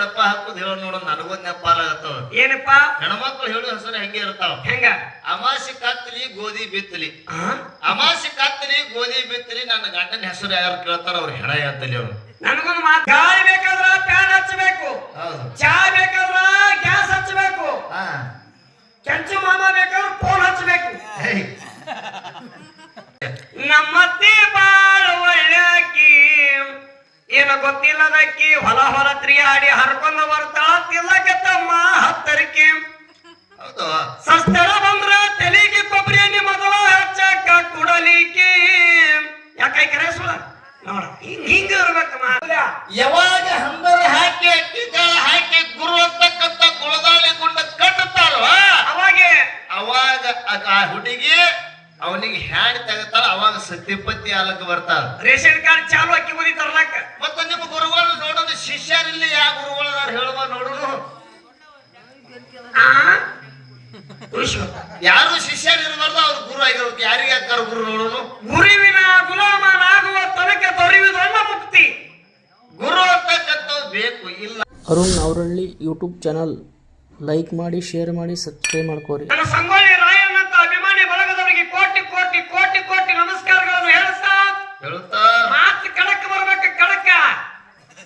ನೆಪ ಹಾಕುದು ಹೇಳ ನೋಡ ನನಗೊಂದ್ ನೆಪಾಲಾಗತ್ತವ. ಏನಪ್ಪ? ಹೆಣ್ಮಕ್ಳು ಹೇಳೋ ಹೆಸರು ಹೆಂಗೆ ಇರ್ತಾವ. ಹೆಂಗ? ಅಮಾಸಿ ಕತ್ತಲಿ ಗೋಧಿ ಬಿತ್ತಲಿ. ಅಮಾಸಿ ಕತ್ತಲಿ ಗೋಧಿ ಬಿತ್ತಲಿ. ನನ್ನ ಗಂಡನ ಹೆಸರು ಯಾರು ಕೇಳ್ತಾರ ಅವ್ರು ಹೆಣ ಹೇಳ್ತಲಿ. ಅವ್ರು ನನಗೊಂದು ಮಾತು, ಗಾಳಿ ಬೇಕಾದ್ರ ಫ್ಯಾನ್ ಹಚ್ಚಬೇಕು, ಚಾ ಬೇಕಾದ್ರ ಗ್ಯಾಸ್ ಹಚ್ಚಬೇಕು, ಕೆಂಚು ಮಾಮ ಬೇಕಾದ್ರೆ ಫೋನ್ ಹಚ್ಚಬೇಕು. ನಮ್ಮತ್ತಿ ಬಾಳ ಒಳ್ಳೆಕಿ, ಏನು ಗೊತ್ತಿಲ್ಲದಕ್ಕಿ ಹೊಲ ಹೊಲ ತಿರುಗಾಡಿ ಹರ್ಕೊಂಡು ಬರ್ತಾಳ ತಿಲ್ಲಕ್ಕೆ ತಮ್ಮ ಹತ್ತರಿಕೆ. ಸಸ್ತಳ ಬಂದ್ರ ತಲೆಗೆ ಕೊಬ್ಬರಿ ಎಣ್ಣೆ ಮೊದಲ ಹಚ್ಚಕ್ಕ ಕುಡಲಿಕ್ಕೆ. ಯಾಕೈಕರೆ ಸುಳ ನೋಡ ಹಿಂಗ ಇರ್ಬೇಕಮ್ಮ. ಯಾವಾಗ ಹಂಬರಿ ಹಾಕಿ ಅಕ್ಕಿ ಕಾಳ ಹಾಕಿ ಗುರು ಅಂತಕ್ಕಂತ ಗುಳದಾಳಿ ಗುಂಡ ಕಟ್ಟುತ್ತಾರೋ ಅವಾಗ ಆ ಹುಡುಗಿ ಅವನಿಗೆ ಹ್ಯಾಂಡ್ ತೆಗತಾಳ. ಅವಾಗ ಸತ್ಯಪತಿ ಆಲಕ್ಕೆ ಬರ್ತಾಳ. ರೇಷನ್ ಕಾರ್ಡ್ ಚಾಲು ಅಕ್ಕಿ ಬುದಿ ತರ್ಲಕ್ಕ. ಮತ್ತ ನಿಮ್ಮ ಗುರುಗಳು ನೋಡೋದು ಶಿಷ್ಯರಿಲ್ಲಿ ಯಾವ ಗುರುಗಳು ಹೇಳುವ ನೋಡೋನು. ಯಾರು ಶಿಷ್ಯರು ಇರಬಾರ್ದು, ಅವ್ರು ಗುರು ಆಗಿರೋದು. ಯಾರಿಗೆ ಹಾಕಾರ ಗುರು ನೋಡೋನು. ಗುರುವಿನ ಗುಲಾಮನಾಗುವ ತನಕ ದೊರೆಯುವುದಲ್ಲ ಮುಕ್ತಿ. ಗುರು ಅಂತಕ್ಕಂಥ ಬೇಕು ಇಲ್ಲ. ಅರುಣ್ ಅವರಳ್ಳಿ ಯೂಟ್ಯೂಬ್ ಚಾನಲ್ ಲೈಕ್ ಮಾಡಿ, ಶೇರ್ ಮಾಡಿ, ಸಬ್ಸ್ಕ್ರೈಬ್ ಮಾಡ್ಕೋರಿ. ನನ್ನ ಸಂಗೊಳ್ಳಿ ರಾಯಣ್ಣಂತ ಅಭಿಮಾನಿ ಬಳಗದವರಿಗೆ ಕೋಟಿ ಕೋಟಿ ಕೋಟಿ ಕೋಟಿ ನಮಸ್ಕಾರಗಳನ್ನು ಹೇಳುತ್ತಾ ಮಾತು ಕಡಕ್ ಬರ್ಬೇಕು.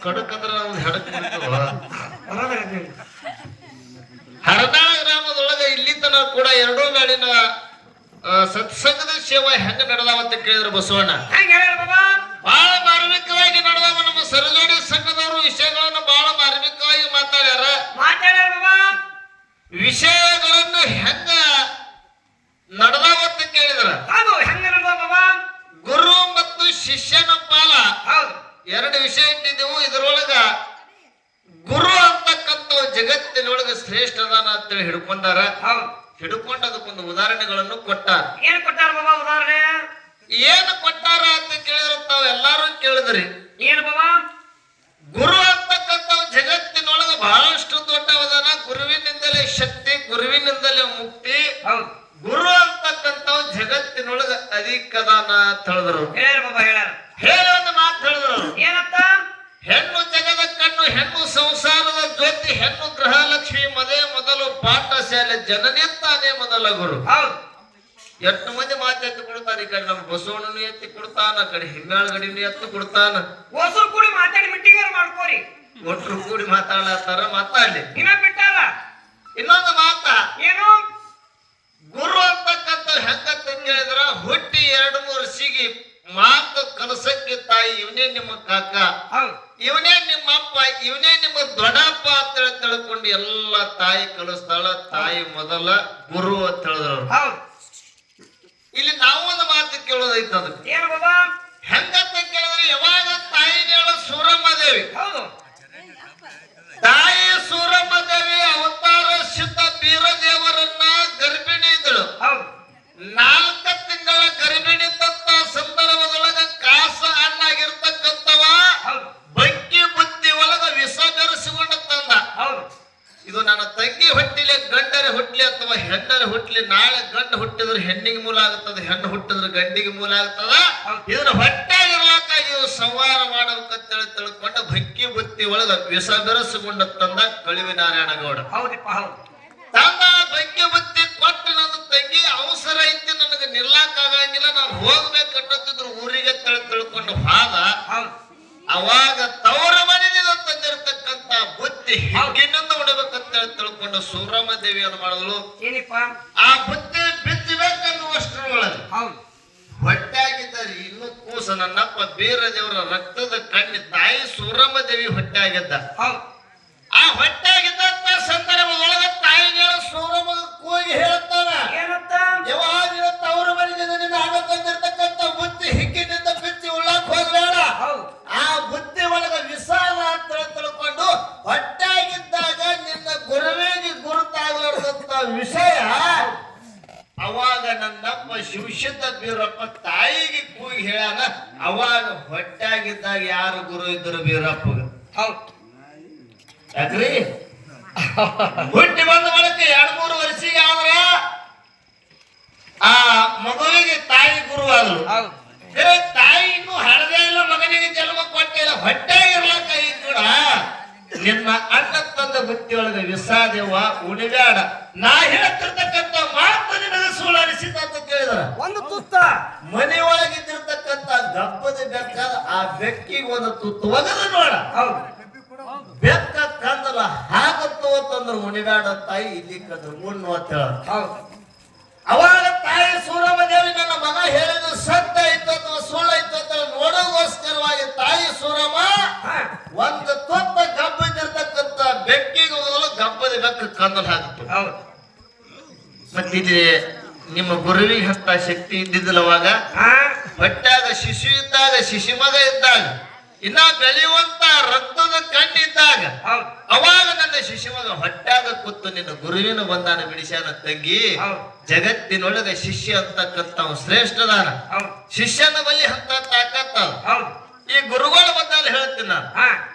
ಕಡಕ್ ಅಂದ್ರೆ ನಾವು ಹೆಡಕ್ ಹರದಾಳ ಗ್ರಾಮದೊಳಗ ಇಲ್ಲಿ ತನ ಕೂಡ ಎರಡೂ ನಾಡಿನ ಸತ್ಸಂಗದ ಸೇವಾ ಹೆಂಗ ನಡೆದಾವಂತ ಕೇಳಿದ್ರು ಬಸವಣ್ಣ. ಬಹಳ ಮಾರ್ಮಿಕವಾಗಿ ನಡೆದಾವ. ನಮ್ಮ ಸರಜೋಡಿ ಸಂಘದವರು ವಿಷಯಗಳನ್ನು ಬಹಳ ಮಾರ್ಮಿಕವಾಗಿ ಮಾತಾಡ್ಯಾರ. ವಿಷಯಗಳನ್ನು ಹೆಂಗ ನಡೆದಾವಂತ ಕೇಳಿದ್ರ ಗುರು ಮತ್ತು ಶಿಷ್ಯನ ಪಾಲ ಎರಡು ವಿಷಯ ಇಟ್ಟಿದ್ದೆವು. ಇದರೊಳಗ ಗುರು ಅಂತಕ್ಕಂಥ ಜಗತ್ತಿನೊಳಗ ಶ್ರೇಷ್ಠ ಅದಾನ ಅಂತೇಳಿ ಹಿಡ್ಕೊಂಡಾರ. ಹಿಡ್ಕೊಂಡು ಅದಕ್ಕೊಂದು ಉದಾಹರಣೆಗಳನ್ನು ಕೊಟ್ಟಾರ. ಏನ್ ಕೊಟ್ಟಾರ ಬಾಬಾ ಉದಾಹರಣೆ? ಏನು ಕೊಟ್ಟಾರ ಅಂತ ಕೇಳಿದ್ರ ತಾವ್ ಎಲ್ಲಾರು ಕೇಳಿದ್ರಿ. ಏನು ಬಾಬಾ? ಗುರು ಅಂತಕ್ಕಂಥ ಜಗತ್ತಿನೊಳಗ ಬಹಳಷ್ಟು ದೊಡ್ಡವದಾನ. ಗುರುವಿನಿಂದಲೇ ಶಕ್ತಿ, ಗುರುವಿನಿಂದಲೇ ಮುಕ್ತಿ. ಗುರು ಅಂತಕ್ಕಂಥ ಜಗತ್ತಿನೊಳಗ ಅಧಿಕದಾನ ಅಂತ ಹೇಳಿದ್ರು. ಹೇಳಿ ಒಂದು ಮಾತು ಹೇಳಿದ್ರು. ಏನಂತ? ಹೆಣ್ಣು ಜಗದ ಕಣ್ಣು, ಹೆಣ್ಣು ಸಂಸಾರದ ಜ್ಯೋತಿ, ಹೆಣ್ಣು ಗೃಹಲಕ್ಷ್ಮಿ, ಮದೇ ಮೊದಲು ಪಾಠಶಾಲೆ, ಜನನಿಂತಾನೆ ಮೊದಲ ಗುರು. ಎಷ್ಟು ಮಂದಿ ಮಾತು ಎತ್ತಿ ಕೊಡ್ತಾರ. ಈ ಕಡೆ ನಮ್ಮ ಬಸವಣ್ಣನು ಎತ್ತಿ ಕೊಡ್ತಾನ, ಆ ಕಡೆ ಹಿಮ್ಮಾಳಗಡಿನೂ ಎತ್ತಿ ಕೊಡ್ತಾನ. ಹೊಸರು ಕೂಡಿ ಮಾತಾಡಿ ಮೀಟಿಂಗ್ ಮಾಡ್ಕೋರಿ. ಒಟ್ರು ಕೂಡಿ ಮಾತಾಡ್ಲತ್ತಾರ. ಮಾತಾಡ್ಲಿ. ಇನ್ನ ಬಿಟ್ಟಾರ ಇನ್ನೊಂದು ಮಾತ. ಏನು? ಗುರು ಅಂತಕ್ಕಂಥ ಹೆಂಗಂತ ಕೇಳಿದ್ರ ಹುಟ್ಟಿ 2-3 ವರ್ಷಿಗೆ ಮಾತು ಕಲಸಕ್ಕೆ ತಾಯಿ ಇವನೇ ನಿಮ್ಮ ಕಾಕ, ಇವನೇ ನಿಮ್ಮ ಅಪ್ಪ, ಇವನೇ ನಿಮ್ಮ ದೊಡ್ಡಪ್ಪ ಅಂತ ತಿಳ್ಕೊಂಡು ಎಲ್ಲ ತಾಯಿ ಕಲಿಸ್ತಾಳ. ತಾಯಿ ಮೊದಲ ಗುರು ಅಂತ ಹೇಳಿದ್ರು. ಇಲ್ಲಿ ನಾವು ಒಂದು ಮಾತು ಕೇಳೋದೈತ. ಅದಕ್ಕೆ ಏನು ಬಾಬಾ? ಹೆಂಗಂತ ಕೇಳಿದ್ರೆ ಯಾವಾಗ ತಾಯಿನ ಹೇಳೋ ಸೂರಮ್ಮ ದೇವಿ. ತಾಯಿ ಸೂರಮ್ಮ ದೇವಿ ಅವತಾರ ಸಿದ್ಧ ಬೀರದೇವರನ್ನ ಗರ್ಭಿಣಿ ಇದ್ದಳು. 4 ತಿಂಗಳ ಗರ್ಭಿಣಿ ತತ್ತ ಸಂದರ್ಭದೊಳಗ ಕಾಸ ಅಣ್ಣಾಗಿರ್ತಕ್ಕಂಥವ ಬಗ್ಗಿ ಬುದ್ಧಿ ಒಳಗ ವಿಷ ಬೆರೆಸಿಕೊಂಡ ತಂದ. ಇದು ನನ್ನ ತಂಗಿ ಹುಟ್ಟಿಲಿ ಗಂಡರ ಹುಟ್ಲಿ ಅಥವಾ ಹೆಣ್ಣರ ಹುಟ್ಲಿ, ನಾಳೆ ಗಂಡ ಹುಟ್ಟಿದ್ರೆ ಹೆಣ್ಣಿಗೆ ಮೂಲ ಆಗುತ್ತದೆ, ಹೆಣ್ಣು ಹುಟ್ಟಿದ್ರೆ ಗಂಡಿಗೆ ಮೂಲ ಆಗ್ತದ. ಇದನ್ನ ಹೊಟ್ಟೆಗಿರ್ಲಾಕ ಇವು ಸಂವಾರ ಮಾಡಬೇಕಂತೇಳಿ ತಿಳ್ಕೊಂಡು ಬಗ್ಗಿ ಬುದ್ಧಿ ಒಳಗ ವಿಷ ಬೆರೆಸಿಕೊಂಡ ತಂದ ಕಳಿವಿ ನಾರಾಯಣ ಗೌಡ. ತಂದ ಬಗ್ಗಿ ಬುದ್ಧಿ ಕೊಟ್ಟು ನನ್ನ ತಂಗಿ ಅವಸರ ಐತಿ, ನನಗೆ ನಿಲ್ಲಾಕಾಗಂಗಿಲ್ಲ, ನಾನು ಹೋಗ್ಬೇಕಂತಿದ್ರು ಊರಿಗೆ ತಿಳ್ಕೊಂಡು ಹಾದ. ಅವಾಗ ತವರ ಮನೆಯಿಂದ ತಂದಿರತಕ್ಕಂತ ಬುದ್ಧಿ ಹಿಗ್ಗಿನಿಂದ ಉಡಬೇಕಂತ ತಿಳ್ಕೊಂಡು ಸೂರಮ್ಮ ದೇವಿಯನ್ನು ಮಾಡಿದಳು. ಆ ಬುದ್ಧಿ ಬಿತ್ತಬೇಕನ್ನುವಷ್ಟರೊಳಗೆ ಹೊಟ್ಟೆಯಾಗಿದ್ದಾರೆ ಇನ್ನು ಕೂಸ ನನ್ನಪ್ಪ ಬೀರದೇವರ ರಕ್ತದ ಕಣ್ಣಿ ತಾಯಿ ಸೂರಮ್ಮ ದೇವಿ ಹೊಟ್ಟೆಯಾಗಿದ್ದ. ಆ ಹೊಟ್ಟೆಯಾಗಿದ್ದಂತ ಸಂದರ್ಭದೊಳಗೆ ತಾಯಿಗೆ ಸೂರಮ್ಮ ಕೂಗಿ ಹೇಳ್ತಾರ, ಯಾವಾಗ ತವರ ಮನೆಯಿಂದ ಆಗಬೇಕಂದಿರ್ತಕ್ಕಂಥ ಬುದ್ಧಿ ಹಿಗ್ಗಿನಿಂದ ಬಿತ್ತಿ ಉಳ್ಳಾಕ್ ಹೋಗ್ಬೇಡ. ಆ ಬುದ್ಧಿ ಒಳಗ ವಿಷಾದ ಅಂತ ತಿಳ್ಕೊಂಡು ಹೊಟ್ಟೆಯಾಗಿದ್ದಾಗ ನಿನ್ನ ಗುರುವಿಗೆ ಗುರುತಾಗಲಾರ್ದಂತ ವಿಷಯ ಅವಾಗ ನನ್ನಪ್ಪ ಶಿವಶುದ್ಧ ಬೀರಪ್ಪ ತಾಯಿಗೆ ಕೂಗಿ ಹೇಳ್ಯಾನ. ಅವಾಗ ಹೊಟ್ಟೆಯಾಗಿದ್ದಾಗ ಯಾರು ಗುರು ಇದ್ರು ಬೀರಪ್ಪ? ಯಾಕ್ರಿ ಹುಟ್ಟಿ ಬಂದ ಬಳಿಕ 2-3 ವರ್ಷಿಗೆ ಆದ್ರ ಆ ಮಗುವಿಗೆ ತಾಯಿ ಗುರು ಆದ್ರು. ತಾಯಿ ಇನ್ನೂ ಹಳದೇ ಇಲ್ಲ, ಮಗನಿಗೆ ಜನ್ಮ ಕೊಟ್ಟಿಲ್ಲ, ಹೊಟ್ಟೆ ಇರ್ಲಕ್ಕ ಈ ಕೂಡ ನಿನ್ನ ಅಣ್ಣ ತಂದ ಬುತ್ತಿಯೊಳಗ ವಿಸಾದೆವ ಉಣಿಬ್ಯಾಡ. ನಾ ಹೇಳ್ತಿರ್ತಕ್ಕಂಥ ಮಾತು ನಿನಗೆ ಸುಳ್ಳು ಅನಿಸಿತ ಅಂತ ಕೇಳಿದ್ರ ಒಂದು ತುತ್ತ ಮನೆಯೊಳಗಿದ್ದಿರ್ತಕ್ಕಂಥ ಗಬ್ಬದ ಬೆಕ್ಕ ಆ ಬೆಕ್ಕಿಗೆ ಒಂದು ತುತ್ತು ಒಗದು ನೋಡ. ಹೌದು ಬೆಕ್ಕ ಕಂದಲ್ಲ ಹಾಕತ್ತು ಅಂತಂದ್ರ ಉಣಿಬ್ಯಾಡ ತಾಯಿ ಇಲ್ಲಿ ಕಂದ್ರ ಉಣ್ಣು ಅಂತ ಹೇಳ. ಹೌದು ಅವಾಗ ತಾಯಿ ಸೂರಮ್ಮ ದೇವಿ ನನ್ನ ಮಗ ಹೇಳಿದ ಸತ್ಯ ಇತ್ತು ಅಥವಾ ಸುಳ್ಳಾಯ್ತು ಅಂತ ನೋಡೋಗೋಸ್ಕರವಾಗಿ ತಾಯಿ ಸೂರಮ್ಮ ಒಂದು ತೊತ್ತ ಗಬ್ಬದಿರ್ತಕ್ಕಂಥ ಬೆಕ್ಕಿಗೆ ಹೋಗಲು ಗಬ್ಬದ ಬೆಕ್ಕ ಕಂದಲ್ ಹಾಕಿತು. ಹೌದು ಮತ್ತಿದೆ ನಿಮ್ಮ ಗುರುವಿಗೆ ಅಂತ ಶಕ್ತಿ ಇದ್ದಿದ್ದಲ್ಲವಾಗ ಹೊಟ್ಟಾಗ ಶಿಶು ಇದ್ದಾಗ ಶಿಶು ಮಗ ಇದ್ದಾಗ ಇನ್ನ ಬೆಳೆಯುವಂತ ರಕ್ತದ ಕಣ್ಣಿದ್ದಾಗ ಅವಾಗ ನನ್ನ ಶಿಶುಮಗ ಹೊಟ್ಟಾಗ ಕೂತು ನಿನ್ನ ಗುರುವಿನ ಬಂದಾನ ಬಿಡಿಸ್ಯಾನ ತಂಗಿ. ಜಗತ್ತಿನೊಳಗ ಶಿಷ್ಯ ಅಂತಕ್ಕಂತ ಶ್ರೇಷ್ಠದಾನ. ಶಿಷ್ಯನ ಬಲ್ಲಿ ಅಂತ ತಾಕತ್ತ. ಈ ಗುರುಗಳ ಬಂದಾಲ ಹೇಳ್ತೀನಿ ನಾನು.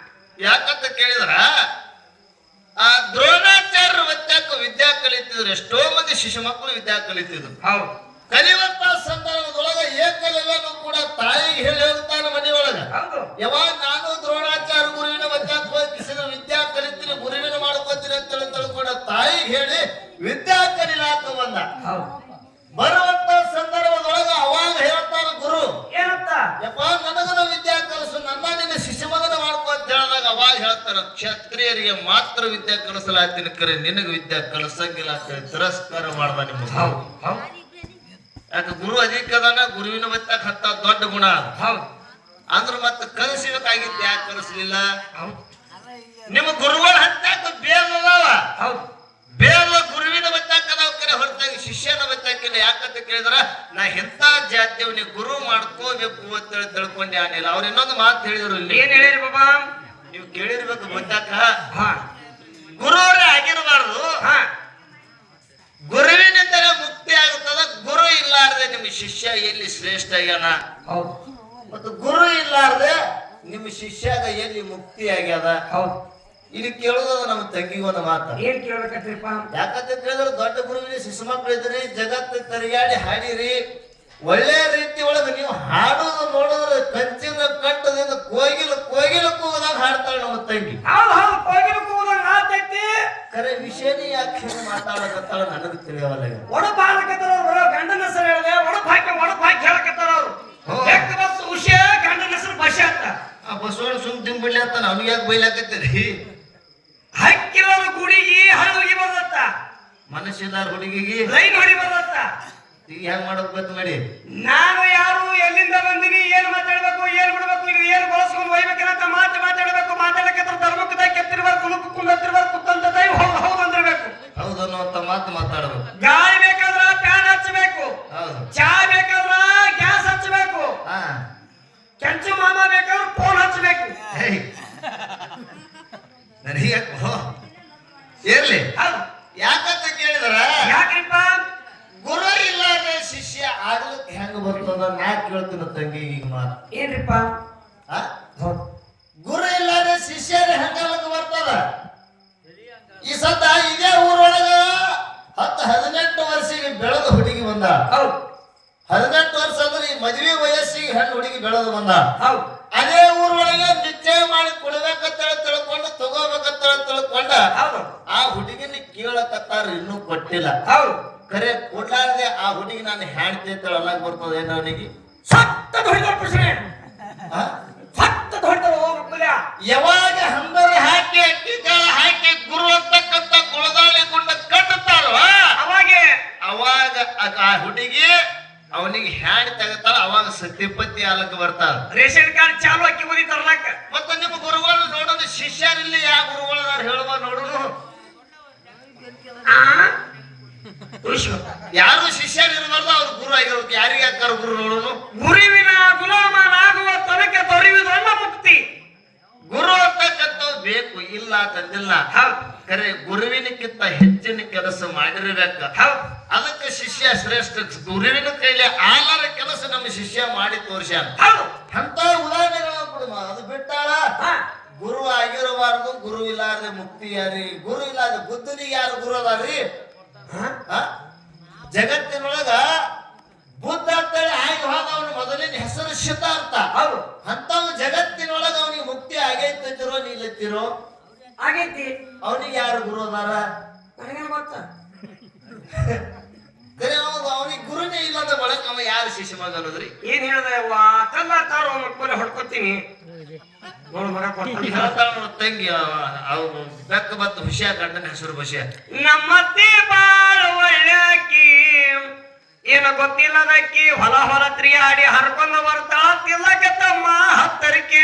ಯಾಕಂತ ಕೇಳಿದ್ರ ಆ ದ್ರೋಣಾಚಾರ್ಯರ ವತ್ಯಾಕ ವಿದ್ಯಾ ಕಲಿತಿದ್ರು. ಎಷ್ಟೋ ಮಂದಿ ಶಿಶು ಮಕ್ಕಳು ವಿದ್ಯಾ ಕಲಿತಿದ್ರು. ಕಲಿಯುವಂತ ಸಂದರ್ಭದೊಳಗ ಏಕಲವ್ಯನು ಕೂಡ ತಾಯಿಗೆ ಹೇಳಿ ಹೋಗ್ತಾನ ಮನೆಯೊಳಗ. ಯಾವಾಗ ನಾನು ದ್ರೋಣಾಚಾರ್ಯ ಗುರುವಿನ ವತ್ಯಾಕ ವಿದ್ಯಾ ಕಲಿತೀನಿ ಗುರುವಿನ ಮಾಡ್ಕೋತೀನಿ ಅಂತ ತಿಳ್ಕೊಂಡ ತಾಯಿಗೆ ಹೇಳಿ ವಿದ್ಯಾ ಕಲಿಲಾಕ ಬಂದ. ಬರುವಂತ ಸಂದರ್ಭದೊಳಗ ಅವಾಗ ಹೇಳ್ತಾನ ಗುರು ಏನಂತ, ಯಪ್ಪ ನನಗನ ವಿದ್ಯಾ ಕಲಿಸು, ನನ್ನ ನಿನ್ನ ಶಿಶು ಮಗನ ಮಾಡ್ಕೋ ಅಂತ ಹೇಳಿದಾಗ ಅವಾಗ ಹೇಳ್ತಾನ ಕ್ಷತ್ರಿಯರಿಗೆ ಮಾತ್ರ ವಿದ್ಯಾ ಕಲಿಸಲಾಗ್ತೀನಿ ಕರೆ ನಿನಗ ವಿದ್ಯಾ ಕಲಿಸಂಗಿಲ್ಲ ಅಂತ ಹೇಳಿ ತಿರಸ್ಕಾರ ಮಾಡ್ದ ನಿಮ್ಮ. ಯಾಕೆ ಗುರು ಅಧಿಕದಾನ ಗುರುವಿನ ಬತ್ತಾಕ ಹತ್ತ ದೊಡ್ಡ ಗುಣ ಅಂದ್ರ ಮತ್ತ ಕಲಿಸಬೇಕಾಗಿತ್ತು. ಯಾಕೆ ಕಲಿಸ್ಲಿಲ್ಲ? ನಿಮ್ಮ ಗುರುಗಳ ಹತ್ತಾಕ ಬೇಲ್ ಅದಾವ. ಬೇಲ ಗುರುವಿನ ಬತ್ತಾಕದಾವ ಕರೆ ಹೊರತಾಗಿ ಶಿಷ್ಯನ ಬತ್ತಾಕಿಲ್ಲ. ಯಾಕಂತ ಕೇಳಿದ್ರ ನಾ ಎಂತ ಜಾತಿಯವನಿ ಗುರು ಮಾಡ್ಕೋಬೇಕು ಅಂತ ತಿಳ್ಕೊಂಡೆ ಆನಿಲ್ಲ. ಅವ್ರ ಇನ್ನೊಂದು ಮಾತು ಹೇಳಿದ್ರು. ಏನ್ ಹೇಳಿರಿ ಬಾಬಾ? ನೀವು ಕೇಳಿರ್ಬೇಕು ಬತ್ತಾಕ ಗುರುವರೇ ಆಗಿರಬಾರ್ದು. ಗುರುವಿನಿಂದಲೇ ಮುಕ್ತಿ ಆಗುತ್ತದ. ಗುರು ಇಲ್ಲಾರ್ದೆ ನಿಮ್ಮ ಶಿಷ್ಯ ಎಲ್ಲಿ ಶ್ರೇಷ್ಠ ಆಗ್ಯಾನ, ಮತ್ತು ಗುರು ಇಲ್ಲಾರ್ದೆ ನಿಮ್ಮ ಶಿಷ್ಯಾಗ ಎಲ್ಲಿ ಮುಕ್ತಿ ಆಗ್ಯದ. ಇಲ್ಲಿ ಕೇಳೋದ ನಮ್ಮ ತಂಗಿಗೊಂದು ಮಾತ. ಏನ್ ಕೇಳ್ಬೇಕಂತ್ರಿಪ್ಪ? ಯಾಕಂತ ಕೇಳಿದ್ರೆ ದೊಡ್ಡ ಗುರುವಿನ ಶಿಶು ಮಕ್ಕಳು ಇದ್ರಿ, ಜಗತ್ತು ತಿರುಗಾಡಿ ಹಾಡಿರಿ. ಒಳ್ಳೆ ರೀತಿ ಒಳಗ ನೀವು ಹಾಡೋದು ನೋಡಿದ್ರೆ ಕಂಚಿನ ಕಟ್ಟದಿಂದ ಕೋಗಿಲು ಕೂಗದಾಗ ಹಾಡ್ತಾಳೆ ನಮ್ಮ ತಂಗಿ. ಕೋಗಿಲು ಕೂಗದಾಗ ಹಾಡ್ತೈತಿ. ಕರೆ ವಿಷಯನೇ ಯಾಕೆ ಮಾತಾಡಕತ್ತಾಳ ನನಗೆ ತಿಳಿಯವಲ್ಲ. ಒಡಪ ಹಾಡಕತ್ತಾರ ಅವ್ರು. ಗಂಡನ ಹೆಸರು ಹೇಳಿದೆ ಒಡಪ ಹಾಕಿ ಹೇಳಕತ್ತಾರ ಅವ್ರು. ಬಸ್ ವಿಷಯ ಗಂಡನ ಹೆಸರು ಬಸ್ ಅಂತ. ಆ ಬಸವಣ್ಣ ಸುಮ್ ತಿಂಬಿಡ್ಲಿ ಅಂತ ಅವ್ನಿಗೆ ಯಾಕೆ ಬೈಲಾಕತ್ತೀರಿ? ಹಕ್ಕಿರೋರು ಗುಡಿಗೆ ಹಳ್ಳಿಗೆ ಬರ್ತತ್ತ, ಮನಸ್ಸಿದಾರ ಹುಡುಗಿಗೆ ಲೈನ್ ಹೊಡಿ ಬರ್ತತ್ತ. ಈಗ ಹೆಂಗ್ ಮಾಡೋಕ್ ಬೇಕು ಮಾಡಿ. ನಾನು ಯಾರು, ಎಲ್ಲಿಂದ ಬಂದಿನಿ, ಏನ್ ಮಾತಾಡ್ಬೇಕು, ಏನ್ ಬಿಡ್ಬೇಕು, ಇದು ಏನ್ ಬಳಸ್ಕೊಂಡು ಒಯ್ಬೇಕಂತ ಮಾತಾಡಬೇಕು. ಮಾತಾಡಕತ್ರ ಧರ್ಮಕ್ಕದಾಗ ಕೆತ್ತಿರ್ಬೇಕು, ಕುಲುಕು ಕುಂದಿರ್ಬೇಕು, ಕುತ್ತಂತ ಹೌದು ಅಂದಿರ್ಬೇಕು. ಹೌದು ಅನ್ನುವಂತ ಮಾತು ಮಾತಾಡ್ಬೇಕು. ಗಾಳಿ ಬೇಕಾದ್ರ ಫ್ಯಾನ್ ಹಚ್ಚಬೇಕು. ಹೌದು. ಚಾ ಬೇಕಾದ್ರ ಗ್ಯಾಸ್ ಹಚ್ಚಬೇಕು. ಕೆಂಚು ಮಾಮ ಬೇಕಾದ್ರೆ ಫೋನ್ ಹಚ್ಚಬೇಕು. ನನಗೆ ಇರ್ಲಿ. ಯಾಕಂತ ಕೇಳಿದ್ರ ಯಾಕ್ರಿಪ್ಪ? ಗುರು ಇಲ್ಲಾದ್ರೆ ಶಿಷ್ಯ ಆಗ್ಲಿಕ್ಕೆ ಹೆಂಗ ಬರ್ತದ ನಾ ಕೇಳ್ತೀನಿ ತಂಗಿ. ಈಗ ಮಾತು ಏನ್ರಿಪ್ಪ? ಗುರು ಇಲ್ಲಾದ್ರೆ ಶಿಷ್ಯರ ಹೆಂಗಲಕ್ಕೆ ಬರ್ತದ? ಈ ಸದ್ದ ಇದೇ ಊರೊಳಗ 18 ವರ್ಷಿಗೆ ಬೆಳೆದ ಹುಡುಗಿ ಬಂದ. 18 ವರ್ಷ ಅಂದ್ರೆ ಈ ಮದುವೆ ವಯಸ್ಸಿಗೆ ಹೆಣ್ಣು ಹುಡುಗಿ ಬೆಳೆದು ಬಂದ. ಅದೇ ಊರೊಳಗೆ ನಿಶ್ಚಯ ಮಾಡಿ ಕೊಡ್ಬೇಕಂತ ತಿಳ್ಕೊಂಡು ತಗೋಬೇಕಂತ ತಿಳ್ಕೊಂಡ ಆ ಹುಡುಗಿನ ಕೇಳಕತ್ತಾರ, ಇನ್ನೂ ಕೊಟ್ಟಿಲ್ಲ. ಕರೆ ಕೊಡ್ಲಾರ್ದೆ ಆ ಹುಡುಗಿ ನಾನು ಹ್ಯಾಂಡ್ತಿ ಅಂತ ಹೇಳಕ್ ಬರ್ತದ ಏನ ಅವನಿಗೆ? ಯಾವಾಗ ಹಂಬರಿ ಹಾಕಿ ಅಕ್ಕಿಕಾಳ ಹಾಕಿ ಗುರು ಅಂತಕ್ಕಂತ ಗುಳದಾಳಿ ಗುಂಡ ಕಟ್ಟುತ್ತಾರೋ ಅವಾಗ ಆ ಹುಡುಗಿ ಅವನಿಗೆ ಹ್ಯಾಂಡ್ ತೆಗತಾಳ. ಅವಾಗ ಸತ್ಯಪತಿ ಆಲಕ್ ಬರ್ತಾಳ. ರೇಷನ್ ಕಾರ್ಡ್ ಚಾಲು ಅಕ್ಕಿ ಬುದಿ ತರ್ಲಕ್ಕ. ಮತ್ತೆ ನಿಮ್ಮ ಗುರುಗಳು ನೋಡೋದು ಶಿಷ್ಯರಲ್ಲಿ ಯಾವ ಗುರುಗಳು ಹೇಳುವ ನೋಡೋನು. ಯಾರು ಶಿಷ್ಯರಿರ್ಬಾರ್ದು, ಅವ್ರು ಗುರು ಆಗಿರ್ಬೇಕು. ಯಾರಿಗೆ ಹಾಕಾರ ಗುರು ನೋಡೋನು? ಗುರುವಿನ ಗುಲಾಮನಾಗುವ ತನಕ ದೊರೆಯುವುದಲ್ಲ ಮುಕ್ತಿ. ಗುರು ಅಂತಕ್ಕಂಥ ಬೇಕು, ಇಲ್ಲ ತಂದಿಲ್ಲ. ಕರೆ ಗುರುವಿನಕ್ಕಿಂತ ಹೆಚ್ಚಿನ ಕೆಲಸ ಮಾಡಿರ್ಬೇಕ. ಅದಕ್ಕೆ ಶಿಷ್ಯ ಶ್ರೇಷ್ಠ. ಗುರುವಿನ ಕೈಲಿ ಆಲಾರ ಕೆಲಸ ನಮ್ಮ ಶಿಷ್ಯ ಮಾಡಿ ತೋರ್ಸ್ಯಾನ. ಅಂತ ಉದಾಹರಣೆಗಳ ಕೊಡು. ಅದು ಬಿಟ್ಟಾಳ ಗುರು ಆಗಿರಬಾರ್ದು, ಗುರು ಇಲ್ಲಾರ್ದೆ ಮುಕ್ತಿ ಯಾರಿ? ಗುರು ಇಲ್ಲಾರ್ದೆ ಬುದ್ಧನಿಗೆ ಯಾರು ಗುರು ಅದಾರ್ರಿ? ಜಗತ್ತಿನೊಳಗ ಬುದ್ಧ ಅಂತೇಳಿ ಆಗಿ ಹೋದ ಅವನ ಮೊದಲಿನ ಹೆಸರು ಶಿತ ಅಂತ. ಅಂತವ್ ಜಗತ್ತಿನೊಳಗ ಅವನಿಗೆ ಮುಕ್ತಿ ಆಗೈತಿರೋ ನಿಲ್ಲತ್ತಿರೋ? ಆಗೈತಿ. ಅವನಿಗೆ ಯಾರು ಗುರು ಅದಾರ? ನನಗೇನು ಗೊತ್ತ? ಅವನಿಗೆ ಗುರುನೇ ಇಲ್ಲದ ಬಳಕ ಅವ ಯಾರು ಶಿಷ್ಯ ಮಗ ಅನ್ನೋದ್ರಿ? ಏನ್ ಹೇಳ್ದೆ ಅವ್ವ? ಕಲ್ಲಾತಾರೋ ಮಕ್ಕಳು ಹೊಡ್ಕೊತೀನಿ ನೋಡು ಮಗ ಕೊಡ್ತಾನೆ. ಹೇಳ್ತಾಳ ನೋಡು ತಂಗಿ, ಅವು ಬೆಕ್ಕ ಬತ್ತು ಹುಷಿಯ ಗಂಡನ ಹೆಸರು ಬಸಿಯ. ನಮ್ಮತ್ತಿ ಬಾಳ ಒಳ್ಳೆಕಿ, ಏನು ಗೊತ್ತಿಲ್ಲದಕ್ಕಿ ಹೊಲ ಹೊಲ ತಿರುಗಾಡಿ ಹರ್ಕೊಂಡು ಬರ್ತಾಳ ತಿಲ್ಲಕ್ಕೆ ತಮ್ಮ ಹತ್ತರಿಕೆ.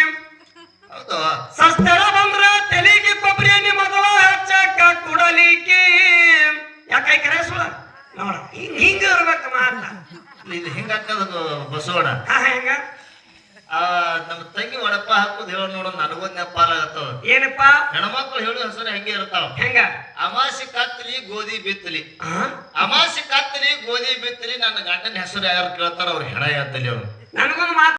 ಹೌದು, ಸಸ್ತಳ ಬಂದ್ರ ತಲೆಗೆ ಕೊಬ್ಬರಿ ಎಣ್ಣೆ ಮೊದಲ ಹಚ್ಚಕ್ಕ ಕುಡಲಿಕ್ಕೆ. ಯಾಕೈ ಕರೆಸುವ ನೋಡ ಹಿಂಗ ಇರ್ಬೇಕು ಮಾತ. ಇದು ಹಿಂಗಾಕದ ಬಸವಣ್ಣ. ಹೆಂಗ ನಮ್ಮ ತಂಗಿ ಒಡಪ್ಪ ಹಾಕುದು ಹೇಳೋ ನೋಡ ನನಗೊಂದ್ ನೆಪಾಲಾಗತ್ತವ. ಏನಪ್ಪಾ? ಹೆಣ್ಮಕ್ಳು ಹೇಳೋ ಹೆಸರು ಹೆಂಗೆ ಇರ್ತಾವ. ಹೆಂಗ? ಅಮಾಸಿ ಕತ್ತಲಿ ಗೋಧಿ ಬಿತ್ತಲಿ, ಅಮಾಸಿ ಕತ್ತಲಿ ಗೋಧಿ ಬಿತ್ತಲಿ. ನನ್ನ ಗಂಡನ ಹೆಸರು ಯಾರು ಕೇಳ್ತಾರ ಅವ್ರು ಹೆಣ ಹೇಳ್ತಲಿ ಅವ್ರು. ನನಗೊಂದು ಮಾತು